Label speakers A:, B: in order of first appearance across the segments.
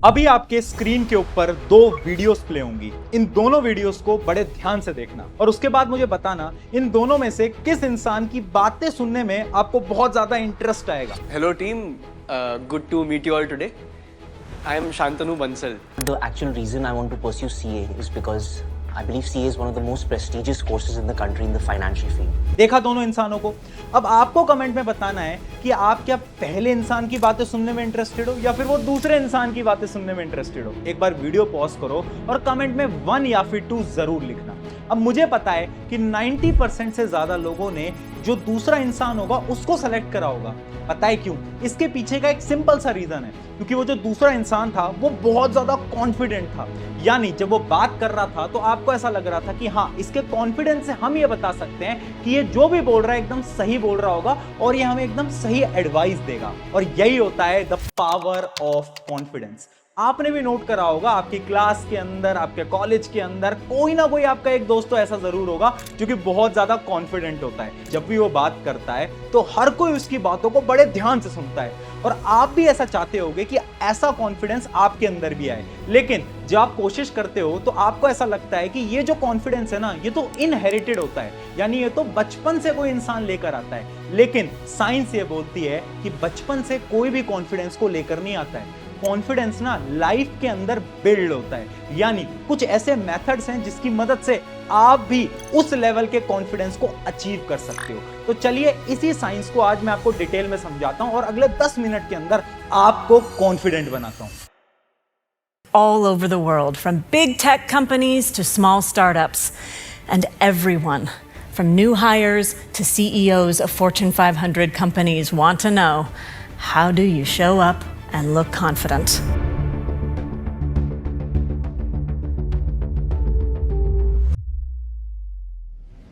A: अभी आपके स्क्रीन के ऊपर दो वीडियोस प्ले होंगी। इन दोनों वीडियोस को बड़े ध्यान से देखना और उसके बाद मुझे बताना इन दोनों में से किस इंसान की बातें सुनने में आपको बहुत ज्यादा इंटरेस्ट आएगा।
B: Hello team, good to meet you all today. I am Shantanu Bansal.
C: The actual reason I want to pursue CA is because I believe CA is one of the most prestigious courses in the country in the financial field.
A: देखा दोनों इंसानों को। अब आपको comment में बताना है कि आप क्या पहले इंसान की बातें सुनने में इंटरेस्टेड हो या फिर वो दूसरे इंसान की बातें सुनने में इंटरेस्टेड हो। एक बार वीडियो पॉज करो और कमेंट में 1 या फिर 2 जरूर लिखना। अब मुझे पता है कि 90% से ज्यादा लोगों ने जो दूसरा इंसान होगा उसको सेलेक्ट करा होगा। पता है क्यों? इसके पीछे का एक सिंपल सा रीजन है, क्योंकि वो जो दूसरा इंसान था वो बहुत ज्यादा कॉन्फिडेंट था। यानी जब वो बात कर रहा था तो आपको ऐसा लग रहा था कि हाँ, इसके कॉन्फिडेंस से हम ये बता सकते हैं कि ये जो भी बोल रहा है एकदम सही बोल रहा होगा और ये हमें एकदम सही एडवाइस देगा। और यही होता है द पावर ऑफ कॉन्फिडेंस। आपने भी नोट करा होगा, आपकी क्लास के अंदर, आपके कॉलेज के अंदर कोई ना कोई आपका एक दोस्त तो ऐसा जरूर होगा जो कि बहुत ज्यादा कॉन्फिडेंट होता है। जब भी वो बात करता है तो हर कोई उसकी बातों को बड़े ध्यान से सुनता है और आप भी ऐसा चाहते होगे कि ऐसा कॉन्फिडेंस आपके अंदर भी आए। लेकिन जब आप कोशिश करते हो तो आपको ऐसा लगता है कि ये जो कॉन्फिडेंस है ना, ये तो इनहेरिटेड होता है, यानी ये तो बचपन से कोई इंसान लेकर आता है। लेकिन साइंस ये बोलती है कि बचपन से कोई भी कॉन्फिडेंस को लेकर नहीं आता है। कॉन्फिडेंस ना लाइफ के अंदर बिल्ड होता है, यानी कुछ ऐसे मेथड्स हैं जिसकी मदद से आप भी उस लेवल के कॉन्फिडेंस को अचीव कर सकते हो। तो चलिए इसी साइंस को आज मैं आपको डिटेल में समझाता हूं और अगले 10 मिनट के अंदर आपको कॉन्फिडेंट बनाता हूं।
D: All over the world, from big tech companies to small startups, and everyone, from new hires to CEOs of Fortune 500 companies, want to know, how do you show up and look confident?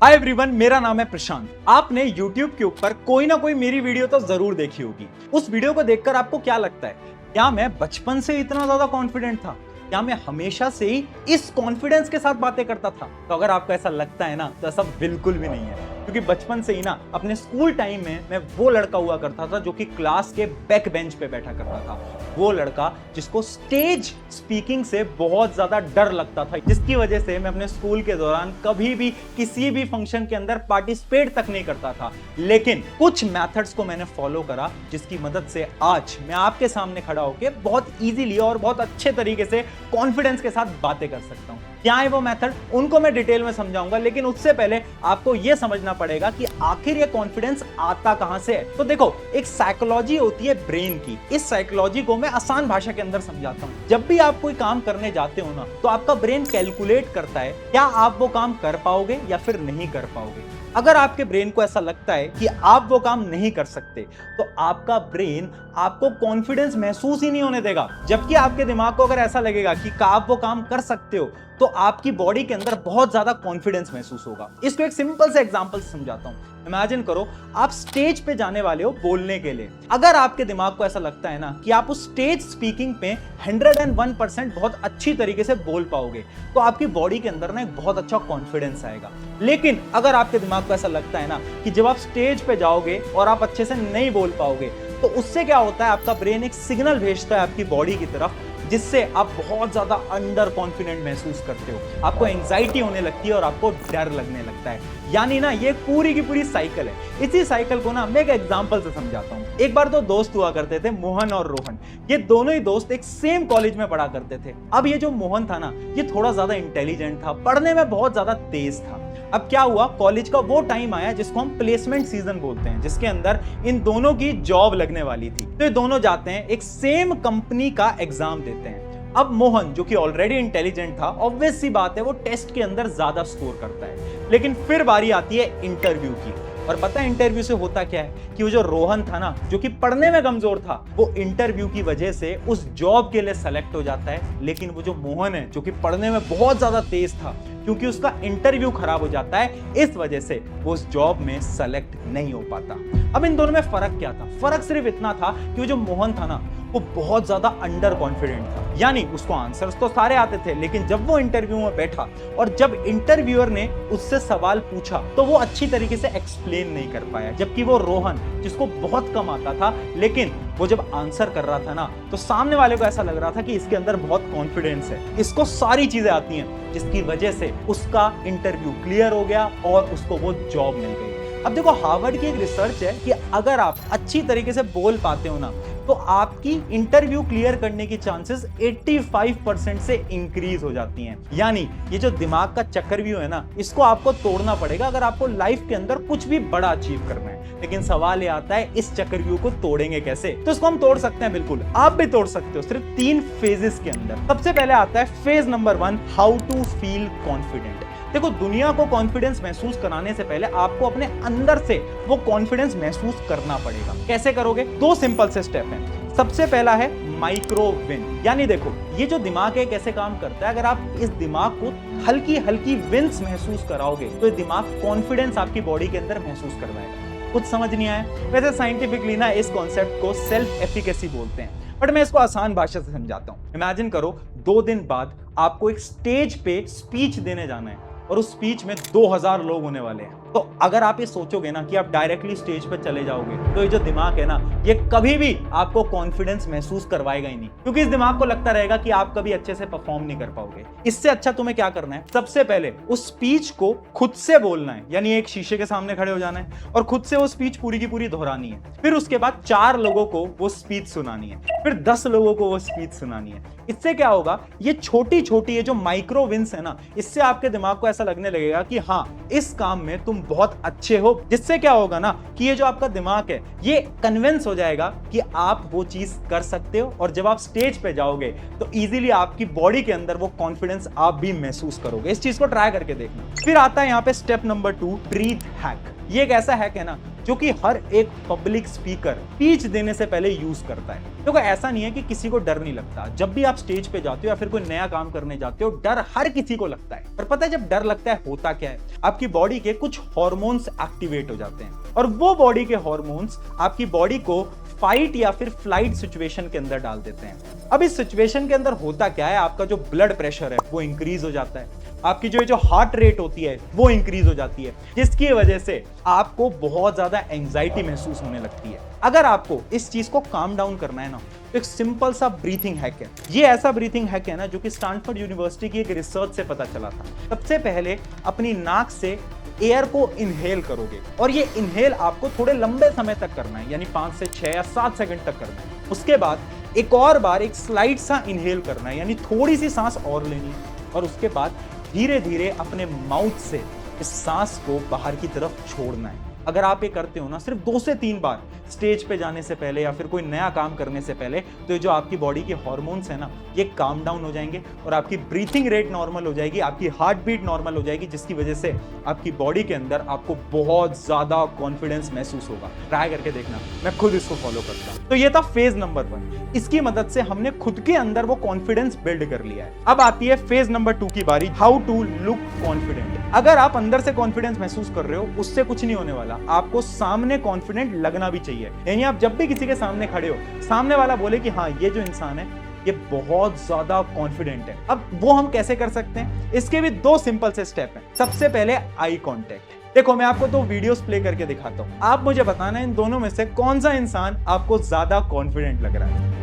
A: Hi everyone, मेरा नाम है प्रशांत। आपने YouTube के ऊपर कोई ना कोई मेरी वीडियो तो जरूर देखी होगी। उस वीडियो को देखकर आपको क्या लगता है? क्या मैं बचपन से इतना ज्यादा कॉन्फिडेंट था? क्या मैं हमेशा से ही इस कॉन्फिडेंस के साथ बातें करता था? तो अगर आपको ऐसा लगता है ना, तो ऐसा बिल्कुल भी नहीं है, क्योंकि बचपन से ही ना अपने स्कूल टाइम में मैं वो लड़का हुआ करता था जो कि क्लास के बैक बेंच पे बैठा करता था। वो लड़का जिसको स्टेज स्पीकिंग से बहुत ज्यादा डर लगता था, जिसकी वजह से मैं अपने स्कूल के दौरान कभी भी किसी भी फंक्शन के अंदर पार्टिसिपेट तक नहीं करता था। लेकिन कुछ मेथड्स को मैंने फॉलो करा, जिसकी मदद से आज मैं आपके सामने खड़ा होकर बहुत इजीली और बहुत अच्छे तरीके से कॉन्फिडेंस के साथ बातें कर सकता हूं। क्या है वो मेथड, उनको मैं डिटेल में समझाऊंगा, लेकिन उससे पहले आपको यह समझना पड़ेगा कि आखिर ये कॉन्फिडेंस आता कहां से है। तो देखो, एक साइकोलॉजी होती है ब्रेन की। इस साइकोलॉजी को मैं आसान भाषा के अंदर समझाता हूं। जब भी आप कोई काम करने जाते हो ना, तो आपका ब्रेन कैलकुलेट करता है क्या आप वो काम कर पाओगे या फिर नहीं कर पाओगे। अगर आपके ब्रेन को ऐसा लगता है कि आप वो काम नहीं कर सकते, तो आपका ब्रेन आपको कॉन्फिडेंस महसूस ही नहीं होने देगा। जबकि आपके दिमाग को अगर ऐसा लगेगा कि आप वो काम कर सकते हो, तो आपकी बॉडी के अंदर बहुत ज्यादा कॉन्फिडेंस महसूस होगा। इसको एक सिंपल से एग्जांपल से समझाता हूं। इमेजिन करो, आप स्टेज पे जाने वाले हो बोलने के लिए। अगर आपके दिमाग को ऐसा लगता है ना कि आप उस स्टेज स्पीकिंग पे 101% बहुत अच्छी तरीके से बोल पाओगे, तो आपकी बॉडी के अंदर ना एक बहुत अच्छा कॉन्फिडेंस आएगा। लेकिन अगर आपके दिमाग को ऐसा लगता है ना कि जब आप स्टेज पे जाओगे और आप अच्छे से नहीं बोल पाओगे, तो उससे क्या होता है, आपका ब्रेन एक सिग्नल भेजता है आपकी बॉडी की तरफ, जिससे आप बहुत ज्यादा अंडर कॉन्फिडेंट महसूस करते हो। आपको एंजाइटी होने लगती है और आपको डर लगने लगता है। यानी ना ये पूरी की पूरी साइकिल है। इसी साइकिल को ना मैं एक एग्जांपल से समझाता हूँ। एक बार 2 दोस्त हुआ करते थे, मोहन और रोहन। ये दोनों ही दोस्त एक सेम कॉलेज में पढ़ा करते थे। अब ये जो मोहन था ना, ये थोड़ा ज्यादा इंटेलिजेंट था, पढ़ने में बहुत ज्यादा तेज था। अब क्या हुआ, कॉलेज का वो टाइम आया जिसको हम प्लेसमेंट सीजन बोलते हैं, जिसके अंदर इन दोनों की जॉब लगने वाली थी। तो ये दोनों जाते हैं, एक सेम कंपनी का एग्जाम देते हैं। अब मोहन, जो कि ऑलरेडी इंटेलिजेंट था, ऑब्वियस सी बात है वो टेस्ट के अंदर ज्यादा स्कोर करता है। लेकिन फिर बारी आती है इंटरव्यू की। और पता है इंटरव्यू से होता क्या है कि वो जो रोहन था ना, जो कि पढ़ने में कमजोर था, वो इंटरव्यू की वजह से उस जॉब के लिए सेलेक्ट हो जाता है। लेकिन वो जो मोहन है, जो कि पढ़ने में बहुत ज्यादा तेज था, क्योंकि उसका इंटरव्यू खराब हो जाता है, इस वजह से वो उस जॉब में सेलेक्ट नहीं हो पाता। अब इन दोनों में फर्क क्या था? फर्क सिर्फ इतना था कि वो जो मोहन था ना, वो बहुत ज्यादा अंडर कॉन्फिडेंट था। यानी उसको आंसर्स तो सारे आते थे, लेकिन जब वो इंटरव्यू में बैठा और जब इंटरव्यूअर ने उससे सवाल पूछा, तो वो अच्छी तरीके से एक्सप्लेन नहीं कर पाया। जबकि वो रोहन, जिसको बहुत कम आता था, लेकिन वो जब आंसर कर रहा था ना, तो सामने वाले को ऐसा लग रहा था कि इसके अंदर बहुत कॉन्फिडेंस है, इसको सारी चीजें आती हैं, जिसकी वजह से उसका इंटरव्यू क्लियर हो गया और उसको वो जॉब मिल गई। अब देखो, हार्वर्ड की एक रिसर्च है कि अगर आप अच्छी तरीके से बोल पाते हो ना, तो आपकी इंटरव्यू क्लियर करने की चांसेस 85% से इंक्रीज हो जाती हैं। यानी ये जो दिमाग का चक्रव्यूह है ना, इसको आपको तोड़ना पड़ेगा अगर आपको लाइफ के अंदर कुछ भी बड़ा अचीव करना है। लेकिन सवाल ये आता है, इस चक्रव्यूह को तोड़ेंगे कैसे? तो इसको हम तोड़ सकते हैं, बिल्कुल आप भी तोड़ सकते हो, सिर्फ 3 फेजेस के अंदर। सबसे पहले आता है phase number 1, how to feel confident. देखो, दुनिया को कॉन्फिडेंस महसूस कराने से पहले आपको अपने अंदर से वो कॉन्फिडेंस महसूस करना पड़ेगा। कैसे करोगे? 2 सिंपल से स्टेप हैं। सबसे पहला है माइक्रो विन। यानी देखो, ये जो दिमाग है कैसे काम करता है, अगर आप इस दिमाग को हल्की हल्की विंस महसूस कराओगे तो ये दिमाग कॉन्फिडेंस आपकी बॉडी के अंदर महसूस करवाएगा। कुछ समझ नहीं आया? वैसे साइंटिफिकली ना इस कॉन्सेप्ट को सेल्फ एफिकेसी बोलते हैं, बट मैं इसको आसान भाषा से समझाता हूं। इमेजिन करो, 2 दिन बाद आपको एक स्टेज पे स्पीच देने जाना है और उस स्पीच में 2000 लोग होने वाले हैं। तो अगर आप ये सोचोगे ना कि आप डायरेक्टली स्टेज पर चले जाओगे, तो ये जो दिमाग है ना, ये कभी भी आपको कॉन्फिडेंस महसूस करवाएगा ही नहीं, क्योंकि इस दिमाग को लगता रहेगा कि आप कभी अच्छे से परफॉर्म नहीं कर पाओगे। इससे अच्छा तुम्हें क्या करना है, सबसे पहले उस स्पीच को खुद से बोलना है, यानी एक शीशे के सामने खड़े हो जाना है और खुद से वो स्पीच पूरी की पूरी दोहरानी है। फिर उसके बाद 4 लोगों को वो स्पीच सुनानी है, फिर 10 लोगों को वो स्पीच सुनानी है। इससे क्या होगा, ये छोटी छोटी ये जो माइक्रो विंस है ना, इससे आपके दिमाग को ऐसा लगने लगेगा कि हाँ, इस काम में तुम बहुत अच्छे हो। जिससे क्या होगा ना, कि ये जो आपका दिमाग है, ये कन्विंस हो जाएगा कि आप वो चीज कर सकते हो, और जब आप स्टेज पे जाओगे तो इजीली आपकी बॉडी के अंदर वो कॉन्फिडेंस आप भी महसूस करोगे। इस चीज को ट्राई करके देखना। फिर आता है यहाँ पे स्टेप नंबर 2, ब्रीथ हैक। ये एक ऐसा हैक है ना, जो कि हर एक पब्लिक स्पीकर स्पीच देने से पहले यूज करता है। देखो, ऐसा नहीं है कि किसी को डर नहीं लगता। जब भी आप स्टेज पे जाते हो या फिर कोई नया काम करने जाते हो, डर हर किसी को लगता है। पर पता है जब डर लगता है होता क्या है, आपकी बॉडी के कुछ हार्मोन्स एक्टिवेट हो जाते हैं और वो बॉडी के हार्मोन्स आपकी बॉडी को फाइट या फिर फ्लाइट सिचुएशन के अंदर डाल देते हैं। अब इस सिचुएशन के अंदर होता क्या है, आपका जो ब्लड प्रेशर है वो इंक्रीज हो जाता है, आपकी जो हार्ट रेट होती है वो इंक्रीज हो जाती है, जिसकी वजह से आपको बहुत ज्यादा एंजाइटी महसूस होने लगती है। अगर आपको इस चीज को काम डाउन करना है ना, तो एक सिंपल सा ब्रीथिंग हैक है। ये ऐसा ब्रीथिंग हैक है ना, जो कि स्टैनफोर्ड यूनिवर्सिटी की एक रिसर्च से पता चला था। सबसे पहले अपनी नाक से एयर को इनहेल करोगे, और ये इनहेल आपको थोड़े लंबे समय तक करना है, यानी 5 से 6 या 7 सेकंड तक करना है। उसके बाद एक और बार एक स्लाइड सा इनहेल करना है, यानी थोड़ी सी सांस और लेनी है, और उसके बाद धीरे धीरे अपने माउथ से इस सांस को बाहर की तरफ छोड़ना है। अगर आप ये करते हो ना सिर्फ 2 से 3 बार स्टेज पे जाने से पहले या फिर कोई नया काम करने से पहले, तो ये जो आपकी बॉडी के हार्मोन्स है ना, ये काम डाउन हो जाएंगे और आपकी ब्रीथिंग रेट नॉर्मल हो जाएगी, आपकी हार्ट बीट नॉर्मल हो जाएगी, जिसकी वजह से आपकी बॉडी के अंदर आपको बहुत ज्यादा कॉन्फिडेंस महसूस होगा। ट्राई करके देखना, मैं खुद इसको फॉलो करता हूं। तो ये था फेज नंबर 1। इसकी मदद से हमने खुद के अंदर वो कॉन्फिडेंस बिल्ड कर लिया है। अब आती है फेज नंबर 2 की बारी, हाउ टू लुक कॉन्फिडेंट। अगर आप अंदर से कॉन्फिडेंस महसूस कर रहे हो, उससे कुछ नहीं होने वाला, आपको सामने कॉन्फिडेंट लगना भी चाहिए। यानी आप जब भी किसी के सामने खड़े हो, सामने वाला बोले कि हाँ, ये जो इंसान है ये बहुत ज्यादा कॉन्फिडेंट है। अब वो हम कैसे कर सकते हैं, इसके भी 2 सिंपल से स्टेप हैं। सबसे पहले आई कांटेक्ट। देखो, मैं आपको 2 वीडियोस प्ले करके दिखाता हूं, आप मुझे बताना इन दोनों में से कौन सा इंसान आपको ज्यादा कॉन्फिडेंट लग रहा है।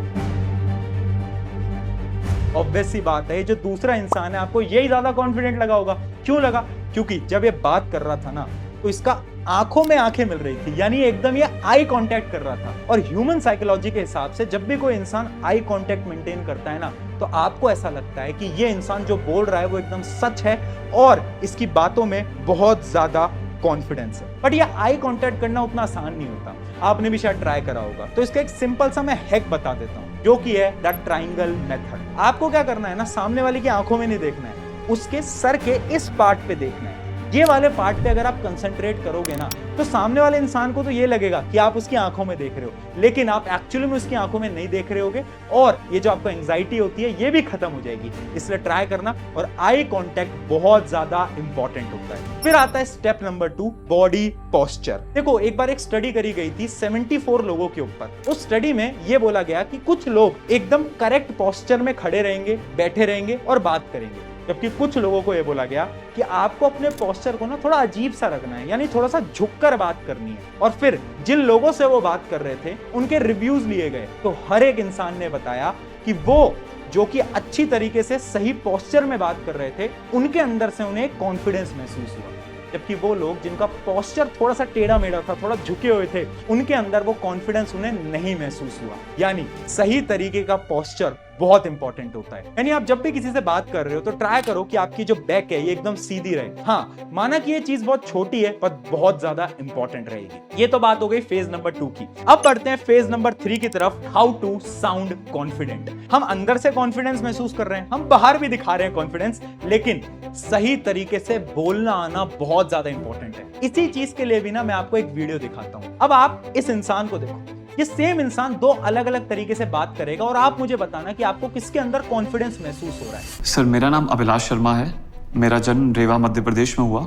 A: ऑब्वियस सी बात है, जो दूसरा इंसान है आपको यही ज्यादा कॉन्फिडेंट लगा होगा। क्यों लगा? क्योंकि जब ये बात कर रहा था ना, तो इसका आंखों में आंखें मिल रही थी, यानी एकदम ये आई कांटेक्ट कर रहा था। और ह्यूमन साइकोलॉजी के हिसाब से जब भी कोई इंसान आई कांटेक्ट मेंटेन करता है ना, तो आपको ऐसा लगता है कि ये इंसान जो बोल रहा है वो एकदम सच है और इसकी बातों में बहुत ज्यादा कॉन्फिडेंस है। बट ये आई कांटेक्ट करना उतना आसान नहीं होता, आपने भी शायद ट्राई करा होगा। तो इसका एक सिंपल सा मैं हैक बता देता हूँ, जो कि है द ट्रायंगल मेथड। आपको क्या करना है ना, सामने वाले की आंखों में नहीं देखना है, उसके सर के इस पार्ट पे देखना है। ये वाले पार्ट पे अगर आप कंसंट्रेट करोगे ना, तो सामने वाले इंसान को तो ये लगेगा कि आप उसकी आंखों में देख रहे हो, लेकिन आप एक्चुअली में उसकी आंखों में नहीं देख रहे होगे, और ये जो आपको एंजाइटी होती है ये भी खत्म हो जाएगी। इसलिए ट्राई करना, और आई कांटेक्ट बहुत ज्यादा इंपॉर्टेंट होता है। फिर आता है स्टेप नंबर 2, बॉडी पोस्चर। देखो, एक बार एक स्टडी करी गई थी 74 लोगों के ऊपर। उस स्टडी में ये बोला गया कि कुछ लोग एकदम करेक्ट पोस्चर में खड़े रहेंगे, बैठे रहेंगे और बात करेंगे, जबकि कुछ लोगों को यह बोला गया कि आपको अपने पोस्चर को ना थोड़ा अजीब सा रखना है, यानी थोड़ा सा झुककर बात करनी है। और फिर जिन लोगों से वो बात कर रहे थे उनके रिव्यूज लिए गए, तो हर एक इंसान ने बताया कि वो जो कि अच्छी तरीके से सही पोस्चर में बात कर रहे थे, उनके अंदर से उन्हें कॉन्फिडेंस महसूस हुआ। जबकि वो लोग जिनका पोस्चर थोड़ा सा टेढ़ा मेढ़ा था, थोड़ा झुके हुए थे, उनके अंदर वो कॉन्फिडेंस उन्हें नहीं महसूस हुआ। यानी सही तरीके का पोस्चर बहुत इंपॉर्टेंट होता है। यानी आप जब भी किसी से बात कर रहे हो तो ट्राई करो कि आपकी जो बैक है ये एकदम सीधी रहे। हाँ, माना कि ये चीज बहुत छोटी है पर बहुत ज्यादा इंपॉर्टेंट रहेगी। ये तो बात हो गई फेज नंबर 2 की। अब बढ़ते हैं फेज नंबर 3 की तरफ, हाउ टू साउंड कॉन्फिडेंट। हम अंदर से कॉन्फिडेंस महसूस कर रहे हैं, हम बाहर भी दिखा रहे हैं कॉन्फिडेंस, लेकिन सही तरीके से बोलना आना बहुत ज्यादा इंपॉर्टेंट है। इसी चीज के लिए भी ना मैं आपको एक वीडियो दिखाता हूं। अब आप इस इंसान को देखो, ये सेम इंसान दो अलग अलग तरीके से बात करेगा और आप मुझे बताना कि आपको किसके अंदर कॉन्फिडेंस महसूस हो रहा है।
E: सर, मेरा नाम अभिलाष शर्मा है। मेरा जन्म रेवा मध्य प्रदेश में हुआ।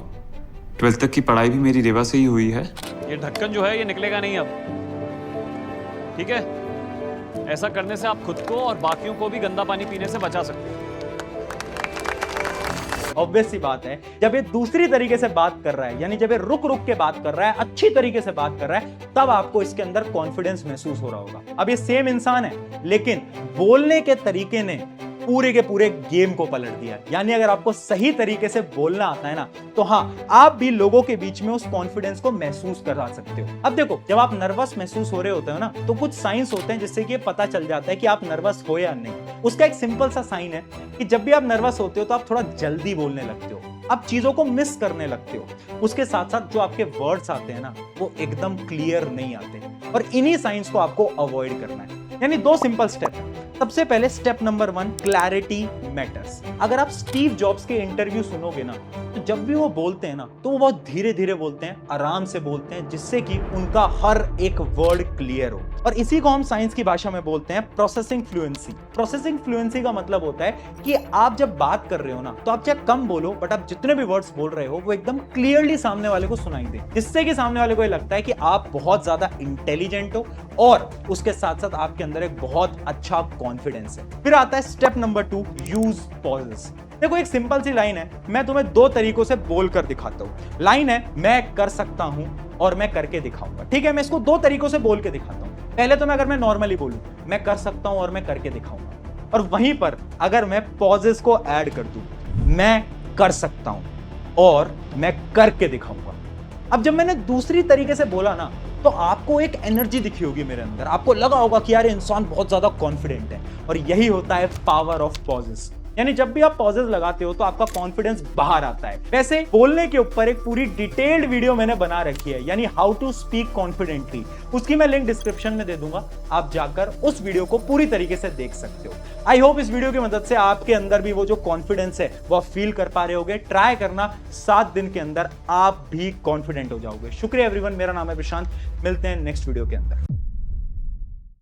E: 12th तक की पढ़ाई भी मेरी रेवा से ही हुई है।
F: ये ढक्कन जो है ये निकलेगा नहीं अब, ठीक है? ऐसा करने से आप खुद को और बाकियों को भी गंदा पानी पीने से बचा सकते हैं।
A: ऑब्वियस सी बात है, जब ये दूसरी तरीके से बात कर रहा है, यानी जब ये रुक रुक के बात कर रहा है, अच्छी तरीके से बात कर रहा है, तब आपको इसके अंदर कॉन्फिडेंस महसूस हो रहा होगा। अब ये सेम इंसान है, लेकिन बोलने के तरीके ने पूरे के पूरे गेम को पलट दिया। यानी अगर आपको सही तरीके से बोलना आता है ना, तो हाँ, आप भी लोगों के बीच में उस कॉन्फिडेंस को महसूस करा सकते हो। अब देखो, जब आप नर्वस महसूस हो रहे होते हो ना, तो कुछ साइंस होते हैं जिससे कि ये पता चल जाता है कि आप नर्वस हो या नहीं। उसका एक सिंपल सा साइन है कि जब भी आप नर्वस होते हो तो आप थोड़ा जल्दी बोलने लगते हो, आप चीजों को मिस करने लगते हो। उसके साथ साथ जो आपके वर्ड्स आते हैं ना, वो एकदम क्लियर नहीं आते, और इन्हीं साइंस को आपको अवॉइड करना है। यानी 2 सिंपल स्टेप है। सबसे पहले स्टेप नंबर 1, क्लैरिटी मैटर्स। अगर आप स्टीव जॉब्स के इंटरव्यू सुनोगे ना, तो जब भी वो बोलते हैं ना, तो वो बहुत धीरे धीरे बोलते हैं, आराम से बोलते हैं, जिससे कि उनका हर एक वर्ड क्लियर हो। और इसी को हम साइंस की भाषा में बोलते हैं प्रोसेसिंग फ्लुएंसी। प्रोसेसिंग फ्लुएंसी का मतलब होता है कि आप जब बात कर रहे हो ना, तो आप चाहे कम बोलो, बट आप जितने भी वर्ड्स बोल रहे हो वो एकदम क्लियरली सामने वाले को सुनाई दे, जिससे कि सामने वाले को ये लगता है कि आप बहुत ज्यादा इंटेलिजेंट हो, और उसके साथ साथ आपके अंदर एक बहुत अच्छा कॉन्फिडेंस है। फिर आता है स्टेप नंबर 2, यूज पॉजेस। देखो, एक सिंपल सी लाइन है, मैं तुम्हें 2 तरीकों से बोलकर दिखाता हूं। लाइन है, मैं कर सकता हूं और मैं करके दिखाऊंगा। ठीक है, मैं इसको 2 तरीकों से बोल के दिखाता हूं। पहले तो अगर मैं नॉर्मली बोलूं, मैं कर सकता हूं और मैं करके दिखाऊंगा, और वहीं पर अगर मैं पॉजेस को ऐड कर दूं, मैं कर सकता हूं और मैं करके दिखाऊंगा। अब जब मैंने दूसरी तरीके से बोला ना, तो आपको एक एनर्जी दिखी होगी मेरे अंदर, आपको लगा होगा कि यार इंसान बहुत ज्यादा कॉन्फिडेंट है। और यही होता है पावर ऑफ पॉजेस। यानी जब भी आप पॉजेस लगाते हो तो आपका कॉन्फिडेंस बाहर आता है। वैसे बोलने के ऊपर एक पूरी डिटेल्ड वीडियो मैंने बना रखी है, यानी हाउ टू स्पीक कॉन्फिडेंटली। उसकी मैं लिंक डिस्क्रिप्शन में दे दूंगा, आप जाकर उस वीडियो को पूरी तरीके से देख सकते हो। आई होप इस वीडियो की मदद से आपके अंदर भी वो जो कॉन्फिडेंस है वो फील कर पा रहे होगे। ट्राई करना, 7 दिन के अंदर आप भी कॉन्फिडेंट हो जाओगे। शुक्रिया एवरीवन, मेरा नाम है प्रशांत। मिलते हैं नेक्स्ट वीडियो के अंदर।